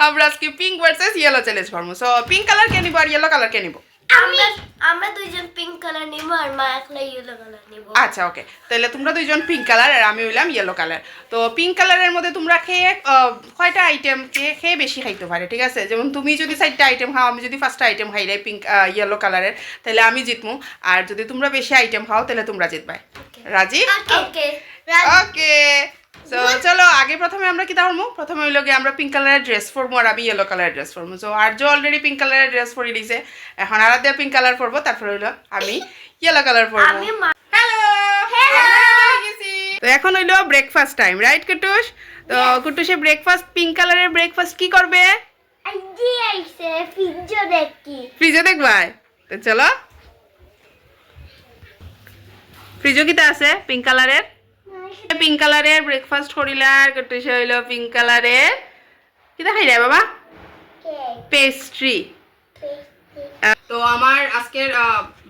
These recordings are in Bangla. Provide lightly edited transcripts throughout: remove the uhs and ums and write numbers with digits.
আমরা আজকে পিঙ্ক ভার্সেস ইয়েলো চ্যালেঞ্জ করবো। সো পিঙ্ক কালার কে নিব আর ইয়েলো কালার কে নিব? আমরা দুইজন পিঙ্ক কালার নিব আর মা একলা ইয়েলো কালার নিব। আচ্ছা ওকে, তাহলে তোমরা দুইজন পিঙ্ক কালার আর আমি হইলাম ইয়েলো কালার। তো পিঙ্ক কালারের মধ্যে তোমরা খেয়ে কয়টা আইটেম খেয়ে বেশি খাইতে পারে, ঠিক আছে? যেমন তুমি যদি 4টা আইটেম খাও, আমি যদি 5টা আইটেম খাইলে পিঙ্ক ইয়েলো কালারের, তাহলে আমি জিতমু। আর যদি তোমরা বেশি আইটেম খাও তাহলে তোমরা জিতবে। রাজি? ওকে ওকে। সো চলো আগে প্রথমে আমরা কি করবো, প্রথমে হইল গিয়ে আমরা পিঙ্ক কালারের ড্রেস পরবো আর আমি ইয়েলো কালারের ড্রেস পরবো। সো আর্য অলরেডি পিঙ্ক কালারের ড্রেস পরে দিয়েছে, এখন আরাধ্যা পিঙ্ক কালার পরবো, তারপর হইলো আমি ইয়েলো কালার পরবো। হ্যালো তো এখন হইলো ব্রেকফাস্ট টাইম, রাইট কুটুস? তো কুটুসে ব্রেকফাস্ট পিঙ্ক কালারের ব্রেকফাস্ট কি করবে? আইজি আইছে ফ্রিজে দেখি। ফ্রিজে দেখবাই? তো চলো ফ্রিজে কিটা আছে পিঙ্ক কালারের? পিঙ্ক কালারের ব্রেকফাস্ট করিলা আর কুটুসে হইলো পিঙ্ক কালারের কিটা খাইলা বাবা? পেস্ট্রি। তো আমার আজকের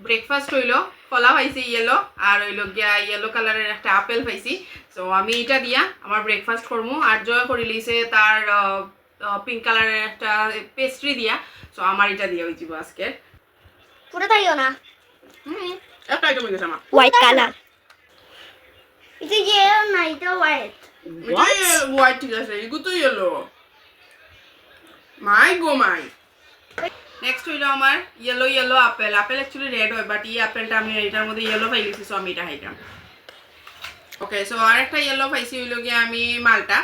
ব্রেকফাস্ট হইলো কলা পাইছি ইয়েলো, আর হইলো গিয়া ইয়েলো কালারের একটা আপেল পাইছি। সো আমি এটা দিয়া আমার ব্রেকফাস্ট করবো। আর জয় করে লিছে তার পিঙ্ক কালারের একটা পেস্ট্রি দিয়া। সো আমার এটা দিয়া হয়ে যাব আজকে। পুরো তাইও না, একটা আইটেম হয়ে গেছে আমার হোয়াইট কালার। এটা ইয়েলো না, এটা হোয়াইট। হোয়াইট, ঠিক আছে, এগুলো তো ইয়েলো। মাই গো মাই। নেক্সট হইলো আমার yellow yellow apple. Apple actually red হয়, বাট এই আপেলটা আমি এটার মধ্যে ইয়েলো পাইছি, সো আমি এটা খাইলাম। ওকে, সো আরেকটা ইয়েলো পাইছি হইলো গিয়ে আমি মালটা।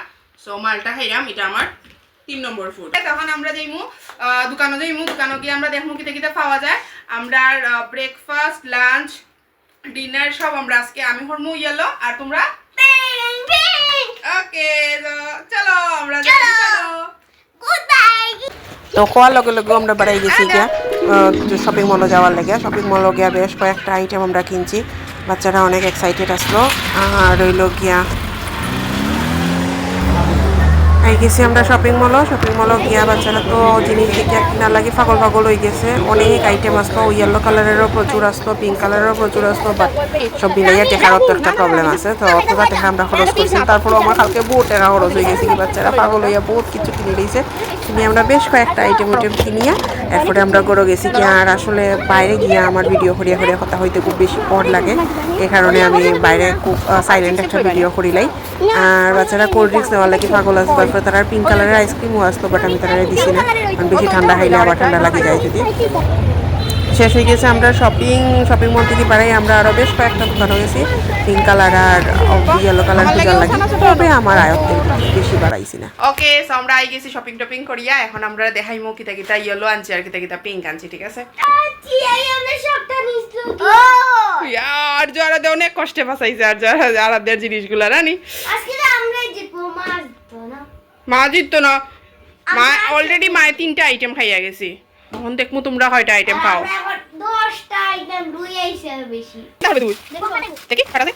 সো মালটা খাইলাম, এটা আমার 3 নম্বর ফুড। তখন আমরা যাইমু দোকানে দোকানে গিয়ে আমরা দেখমু কিতে কিতে পাওয়া যায়। আমরা ব্রেকফাস্ট লাঞ্চ ডিনার সব আমরা আজকে আমি করবো ইয়েলো আর তোমরা ওকে। চলো আমরা চলো গুড বাই। তো খাওয়ার লগে লগে আমরা বাড়াই গেছি গিয়া শপিং মলে যাওয়ার লেগে। শপিং মলে গিয়া বেশ কয়েকটা আইটেম আমরা কিনছি, বাচ্চারা অনেক এক্সাইটেড আসলো। আর রইল গিয়া আই গেছি আমরা শপিং মলে গিয়া বাচ্চারা তো জিনিস দেখে কিনা লাগে পাগল পাগল হয়ে গেছে। অনেক আইটেম আসতো, ইয়েলো কালারেরও প্রচুর আসতো, পিঙ্ক কালারেরও প্রচুর আসতো, বাট সব মিলাইয়া টেকারও তো একটা প্রবলেম আছে। তো অতটা টাকা আমরা খরচ করছি, তারপরেও আমার কালকে বহু টাকা খরচ হয়ে গেছে। কি বাচ্চারা পাগল হইয়া বহুত কিছু কিনে দিয়েছে। কিনে আমরা বেশ কয়েকটা আইটেম কিনিয়া এরপরে আমরা গড়ো গেছি কি। আর আসলে বাইরে গিয়া আমার ভিডিও করিয়া করিয়া কথা হইতে খুব বেশি পর লাগে, এই কারণে আমি বাইরে খুব সাইলেন্ট একটা ভিডিও করিলাই। আর বাচ্চারা কোল্ড ড্রিঙ্কস নেওয়ার লাগে পাগল আছে, তারপরে তারা পিঙ্ক কালারের আইসক্রিমও আসতো, বাট আমি তারা দিছি না, কারণ বেশি ঠান্ডা খাইলে আবার ঠান্ডা লাগে যায় যদি। শেষ হয়ে গেছে আমরা শপিং মল থেকে বাড়াই আমরা আরও বেশ কয়েকটা দোকান গেছি পিঙ্ক কালার আর ইয়েলো কালার পূজার লাগে, তবে আমার আয়ত্তের বেশি বাড়াইছি না। ওকে, সো আমরা আই গেছি শপিং টপিং করিয়া। এখন আমরা দেখাইমু কিতা কিতা ইয়েলো আনছি আর কিতা কিতা পিঙ্ক আনছি, ঠিক আছে? আমরা সবটা নিছলো কি? আর যারা দে অনেক কষ্টে ফাসাইছে আর যারা দের জিনিসগুলো রানি। আজকে আমরা জিতবো, মা জিতবো না। মা জিততো না, মা অলরেডি মায়ে 3টা আইটেম খাইয়া গেছি। এখন দেখমু তোমরা কয়টা আইটেম খাও। আমরা এখন 10টা আইটেম দুই আইছে বেশি। তাহলে তুই দেখো দেখি কাটা দে।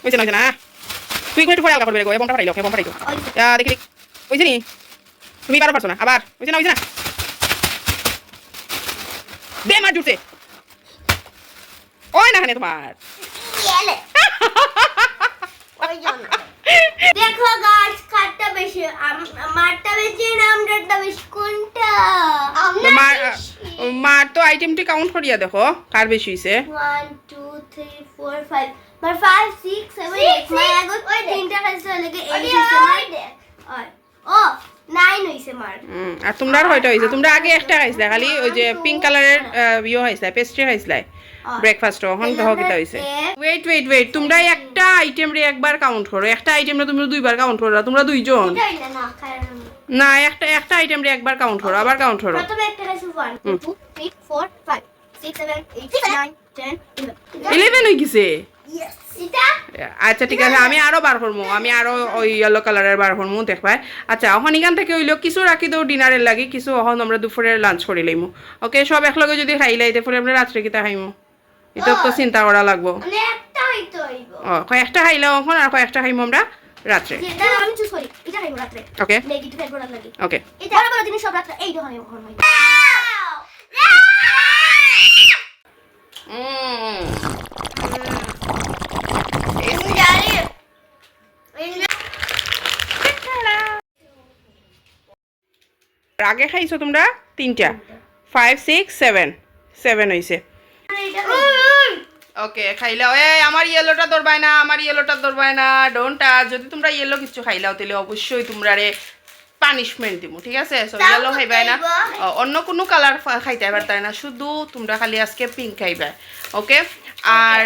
ওইছে না তুই একটু পরে আলগা করবে গো, এই বমটা ফাটাইলো, এই বমটা ফাটাইলো। দেখি দেখ ওইছে নি, তুমি পারো পারছো না আবার ওইছে না দে মার জুড়ছে ওই না খানে তোমার ইয়েলে ওই জন্য দেখো গাইস, কাটটা বেশি আমারটা বেশি না আমরাটা বেশি, কোনটা? মার তো আইটেমটি কাউন্ট করিয়া দেখো কার বেশি হইছে। 1 2 3 4 5 মার 5 6 7 8 মার আগত তিনটা খাইছে লাগে 8 হইছে মার। ও 9 হইছে মার। আর তোমরা কয়টা হইছে? তোমরা আগে একটা খাইছলা, খালি ওই যে পিঙ্ক কালারের ইও খাইছলা, পেস্ট্রি খাইছলা ব্রেকফাস্ট। এখন দেখো কিটা হইছে। ওয়েট তোমরা একটা আইটেম রে একবার কাউন্ট করো, একটা আইটেম রে তোমরা দুইবার কাউন্ট করো, তোমরা দুইজন না একটা আইটেম রে একবার কাউন্ট করো, আবার কাউন্ট করো। প্রথমে একটা খাইছে 1 2 3 4 5 6 7 8 9 10 11 হই গেছে। ইয়েস এটা আচ্ছা ঠিক আছে, আমি আরো বার করবো, আমি আরো ওই ইয়েলো কালারের বার করবো দেখবাই। আচ্ছা এখন এখান থেকে হইলো কিছু রাখি দেবো ডিনারের লাগে, কিছু এখন আমরা দুপুরের লাঞ্চ করে লইমু। ওকে, সব একলগে যদি খাইলাই তারপরে আমরা রাত্রে কিতা খাইমু এটা তো চিন্তা করা লাগবো। মানে একটা হইতো হইব। কয়েকটা খাইলাম এখন আর কয়েকটা খাইমু আমরা রাত্রে। এটা আমি চুজ করি, এটা খাইবো রাত্রে। ওকে নেগেটিভ ফ্যাট বড় লাগে। ওকে, এটা বড় বড় জিনিস সব রাত্রে এই দোকানে ওখানে হয়। আগে খাইছো তোমরা 3টা 5 6 7 7 হইছে ওকে খাইলাও আমার ইয়েলোটা ধরবাই না আমার ইয়েলোটা ধরবাই না ডোন্ট টাচ যদি তোমরা ইয়েলো কিছু খাইলাও তাহলে অবশ্যই তোমরারে পানিশমেন্ট দিব ঠিক আছে সো ইয়েলো খাইবাই না অন্য কোনো কালার খাইতে পারতাই না শুধু তোমরা খালি আজকে পিঙ্ক খাইবা ওকে আর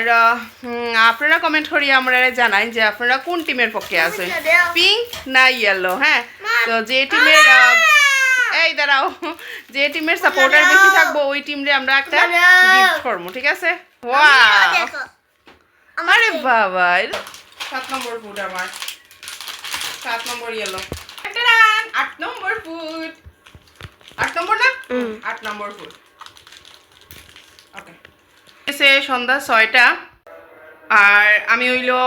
আপনারা কমেন্ট করিয়ে আমরা জানাই যে আপনারা কোন টিমের পক্ষে আছেন পিঙ্ক না ইয়েলো হ্যাঁ তো যে টিমের এই দাঁড়াও যে টিমের সাপোর্টার বেশি থাকবো ওই টিমরে আমরা একটা গিফট করবো ঠিক আছে ওয়াও আরে বাবা 7 নম্বর ফুড আমার 7 নম্বর ইয়েলো 8 নম্বর ফুড 8 নম্বর না 8 নম্বর ফুড ওকে এসে সন্ধ্যা 6টা আর আমি হইলো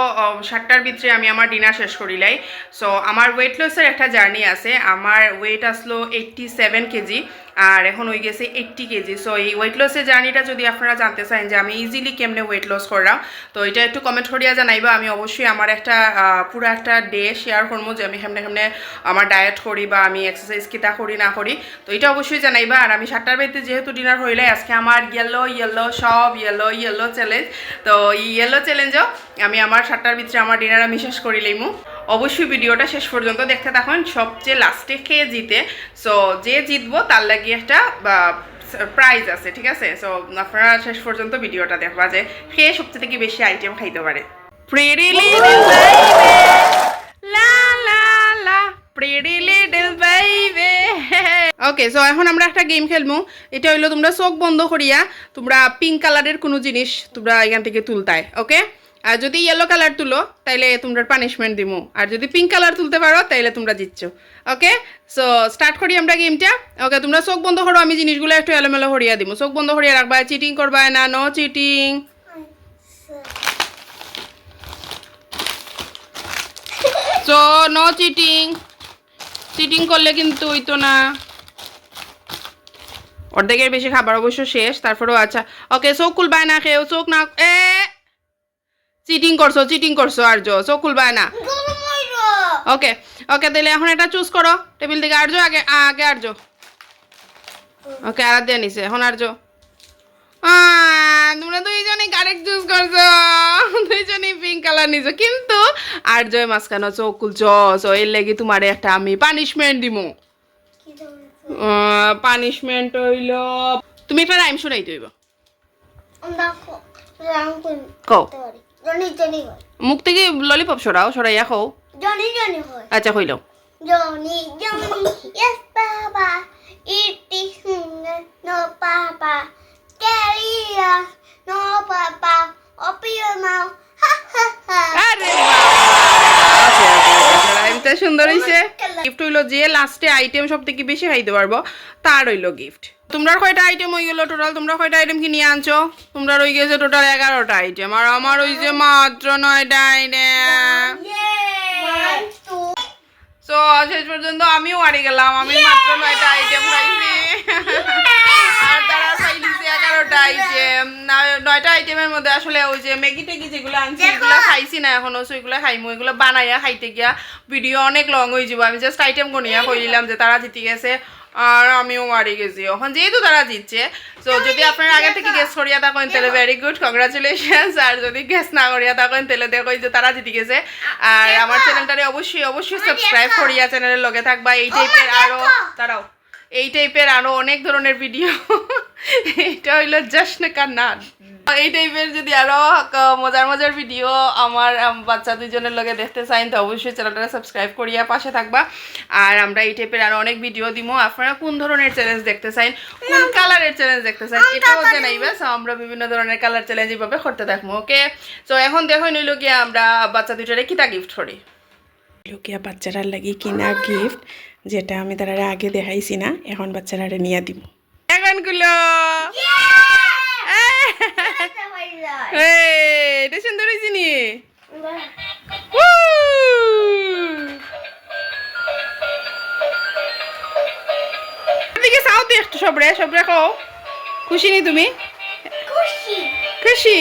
7টার ভিতরে আমি আমার ডিনার শেষ করিলাই সো আমার ওয়েট লসের একটা জার্নি আছে আমার ওয়েট আসলো 87 কেজি আর এখন হয়ে গেছে 80 কেজি সো এই ওয়েট লসের জার্নিটা যদি আপনারা জানতে চান যে আমি ইজিলি কেমনে ওয়েট লস করলাম তো এটা একটু কমেন্ট করিয়া জানাইবা আমি অবশ্যই আমার একটা পুরো একটা ডে শেয়ার করবো যে আমি কেমনে কেমনে আমার ডায়েট করি বা আমি এক্সারসাইজ কিতা করি না করি তো এটা অবশ্যই জানাইবা আর আমি 7টার ভিতরে যেহেতু ডিনার হইলে আজকে আমার ইয়েলো সব ইয়েলো চ্যালেঞ্জ তো ইয়েলো চ্যালেঞ্জও আমি আমার 7টার ভিতরে আমার ডিনার আমি শেষ করিলাইমু অবশ্যই ভিডিওটা শেষ পর্যন্ত দেখতে থাকুন সবচেয়ে লাস্টে খেয়ে জিতে সো যে জিতবো তার লাগি একটা প্রাইজ আছে ঠিক আছে সো আপনারা শেষ পর্যন্ত ভিডিওটা দেখবা যে খেয়ে সবচেয়ে থেকে বেশি আইটেম খাইতে পারে প্রেডি লিটল বেবি লা লা লা pretty little baby okay so এখন আমরা একটা গেম খেলবো এটা হইলো তোমরা চোখ বন্ধ করিয়া তোমরা পিঙ্ক কালারের কোনো জিনিস তোমরা এখান থেকে তুলতাই ওকে আর যদি ইয়েলো কালার তুলো তাইলে তোমরা পানিশমেন্ট দিমু আর যদি পিঙ্ক কালার তুলতে পারো তাইলে তোমরা জিতছো ওকে সো স্টার্ট করি আমরা গেমটা ওকে তোমরা চোখ বন্ধ করো আমি জিনিসগুলো একটু এলোমেলো করিয়া দিমু চোখ বন্ধ করিয়া রাখবা চিটিং করবা না no cheating so no cheating cheating করলে কিন্তু হইতো না অর্ধেকের বেশি খাবার অবশ্য শেষ তারপরেও আচ্ছা ওকে চোখ খুলবায় না কেউ চোখ না চিটিং করছো আর চোখ খুলবায় না ওকে ওকে তাহলে এখন এটা চুজ করো টেবিল থেকে আরজো আগে আরজো ওকে আর দিয়ে নিছে এখন আরজো তোমরা দুইজনই কারেক্ট চুজ করছো দুইজনই পিঙ্ক কালার নিছো কিন্তু আরজয় মাঝখানে চোখ খুলছো সো এর লাগি তোমারে একটা আমি পানিশমেন্ট দিমু পানিশমেন্ট হইল তুমি একটা রাইম শুনাই দইব কও মুখ থেকে ললিপপ সরাইয়া খাও আচ্ছা কইলো Johnny, yes, Papa. It is no, Papa. Carry us, no, Papa. Open your mouth. Ha ha ha. আরে রাইমটা সুন্দর হইছে গিফট হইলো যে লাস্টে আইটেম সবথেকে বেশি খাইতে পারবো তার হইলো গিফট তোমরা কয়টা আইটেম হয়ে গেল টোটাল তোমরা কয়টা আইটেম কি নিয়ে আনছো তোমরা রয়ে গেছে টোটাল 11টা আইটেম আর আমার ওই যে মাত্র 9টা আইটেম সো শেষ পর্যন্ত আমিও হারিয়ে গেলাম আমি মাত্র 9টা আইটেম খাইছি আর তারা খাইছে 11টা আইটেম 9টা আইটেমের মধ্যে আসলে ওই যে ম্যাগি টেগি যেগুলো আনছি এগুলো খাইছি না এখনো সেগুলো খাইমু এগুলো বানাইয়া খাইতে গিয়া ভিডিও অনেক লং হয়ে যাবো আমি জাস্ট আইটেম গনিয়া কইলাম যে তারা জিতে গেছে আর আমিও হারিয়ে গেছি এখন যেহেতু তারা জিতছে সো যদি আপনারা আগে থেকে গেস করিয়া থাকেন তাহলে ভেরি গুড কংগ্রাচুলেশনস আর যদি গেস না করিয়া থাকেন তাহলে দেখো যে তারা জিতে গেছে আর আমার চ্যানেলটারে অবশ্যই সাবস্ক্রাইব করিয়া চ্যানেলের লগে থাকবা এই টাইপের আরো তারাও এই টাইপের আরো অনেক ধরনের ভিডিও এটা হইলো জশ্ন কা নাচ এই টাইপের যদি আরো মজার ভিডিও আমার বাচ্চা দুইজনের লগে দেখতে চাইন তো অবশ্যই চ্যানেলটা সাবস্ক্রাইব করিয়া পাশে থাকবা আর আমরা এই টাইপের আরো অনেক ভিডিও দিমু আপনারা কোন ধরনের চ্যালেঞ্জ দেখতে চাইন কোন কালারের চ্যালেঞ্জ দেখতে চাইন এটাও জানাইবা সো আমরা বিভিন্ন ধরনের কালার চ্যালেঞ্জ এইভাবে করতে থাকবো ওকে সো এখন দেখো নইলো গিয়া আমরা বাচ্চা দুইটারে কিতা গিফট করি লুকিয়া বাচ্চারার লাগি কিনা গিফট যেটা আমি তারা আগে দেখাইছি না এখন বাচ্চারা নিয়ে দিব এখনগুলো এটা সুন্দর হয়েছে নি এদিকে চাও তো একটু সবরে খাও খুশি নি তুমি খুশি